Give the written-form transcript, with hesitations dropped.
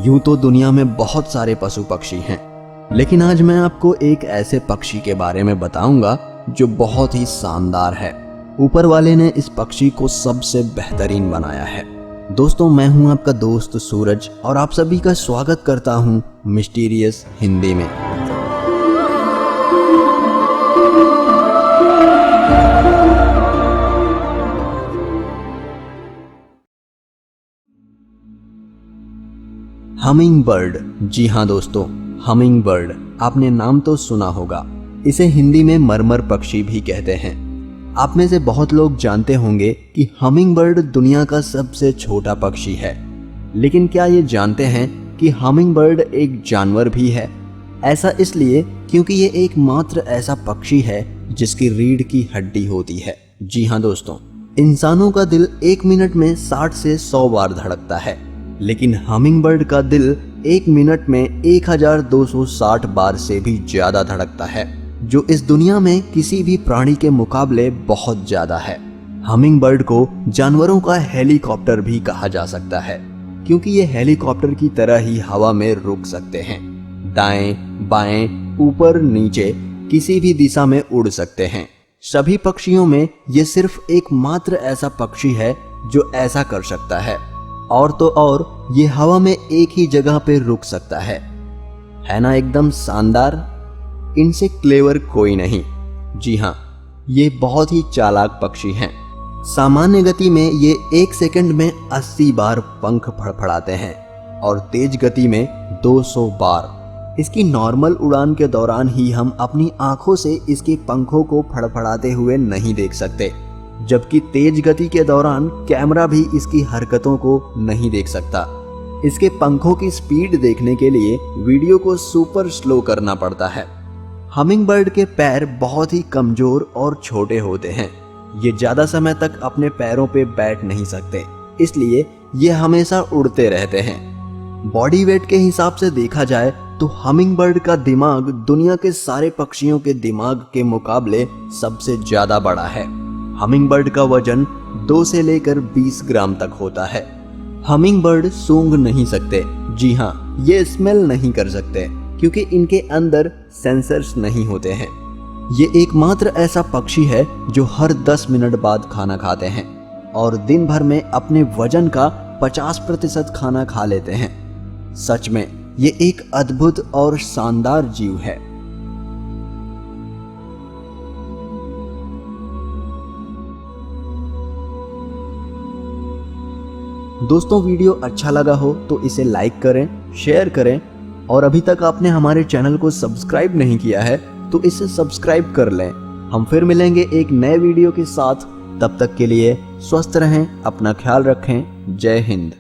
यूं तो दुनिया में बहुत सारे पशु पक्षी हैं, लेकिन आज मैं आपको एक ऐसे पक्षी के बारे में बताऊंगा जो बहुत ही शानदार है। ऊपर वाले ने इस पक्षी को सबसे बेहतरीन बनाया है। दोस्तों, मैं हूं आपका दोस्त सूरज और आप सभी का स्वागत करता हूं मिस्टीरियस हिंदी में। Humming bird. जी हाँ दोस्तों, हमिंग बर्ड, आपने नाम तो सुना होगा। इसे हिंदी में मरमर पक्षी भी कहते हैं। आप में से बहुत लोग जानते होंगे कि हमिंग बर्ड दुनिया का सबसे छोटा पक्षी है, लेकिन क्या ये जानते हैं कि हमिंग बर्ड एक जानवर भी है? ऐसा इसलिए क्योंकि ये एकमात्र ऐसा पक्षी है जिसकी रीढ़ की हड्डी होती है। जी हाँ दोस्तों, इंसानों का दिल 1 मिनट में 60 से 100 बार धड़कता है, लेकिन हमिंग बर्ड का दिल 1 मिनट में 1260 बार से भी ज्यादा धड़कता है, जो इस दुनिया में किसी भी प्राणी के मुकाबले बहुत ज्यादा है। हमिंग बर्ड को जानवरों का हेलीकॉप्टर भी कहा जा सकता है, क्योंकि ये हेलीकॉप्टर की तरह ही हवा में रुक सकते हैं। दाएं, बाएं, ऊपर, नीचे किसी भी दिशा में उड़ सकते हैं। सभी पक्षियों में ये सिर्फ एकमात्र ऐसा पक्षी है जो ऐसा कर सकता है। और तो और ये हवा में एक ही जगह पे रुक सकता है ना एकदम शानदार। इनसे क्लेवर कोई नहीं। जी हाँ, ये बहुत ही चालाक पक्षी हैं। सामान्य गति में ये 1 सेकंड में 80 बार पंख फड़फड़ाते हैं और तेज गति में 200 बार। इसकी नॉर्मल उड़ान के दौरान ही हम अपनी आंखों से इसके पंखों को फड़फड़ाते हुए नहीं देख सकते, जबकि तेज गति के दौरान कैमरा भी इसकी हरकतों को नहीं देख सकता। इसके पंखों की स्पीड देखने के लिए वीडियो को सुपर स्लो करना पड़ता है। हमिंग बर्ड के पैर बहुत ही कमजोर और छोटे होते हैं। ये ज्यादा समय तक अपने पैरों पे बैठ नहीं सकते, इसलिए ये हमेशा उड़ते रहते हैं। बॉडी वेट के हिसाब से देखा जाए तो हमिंग बर्ड का दिमाग दुनिया के सारे पक्षियों के दिमाग के मुकाबले सबसे ज्यादा बड़ा है। हमिंग बर्ड का वजन 2 से लेकर 20 ग्राम तक होता है। हमिंग बर्ड सूंघ नहीं सकते। जी हाँ, ये स्मेल नहीं कर सकते क्योंकि इनके अंदर सेंसर्स नहीं होते हैं। ये एकमात्र ऐसा पक्षी है जो हर 10 मिनट बाद खाना खाते हैं और दिन भर में अपने वजन का 50% खाना खा लेते हैं। सच में ये एक अद्भुत और शानदार जीव है। दोस्तों, वीडियो अच्छा लगा हो तो इसे लाइक करें, शेयर करें और अभी तक आपने हमारे चैनल को सब्सक्राइब नहीं किया है तो इसे सब्सक्राइब कर लें। हम फिर मिलेंगे एक नए वीडियो के साथ। तब तक के लिए स्वस्थ रहें, अपना ख्याल रखें। जय हिंद।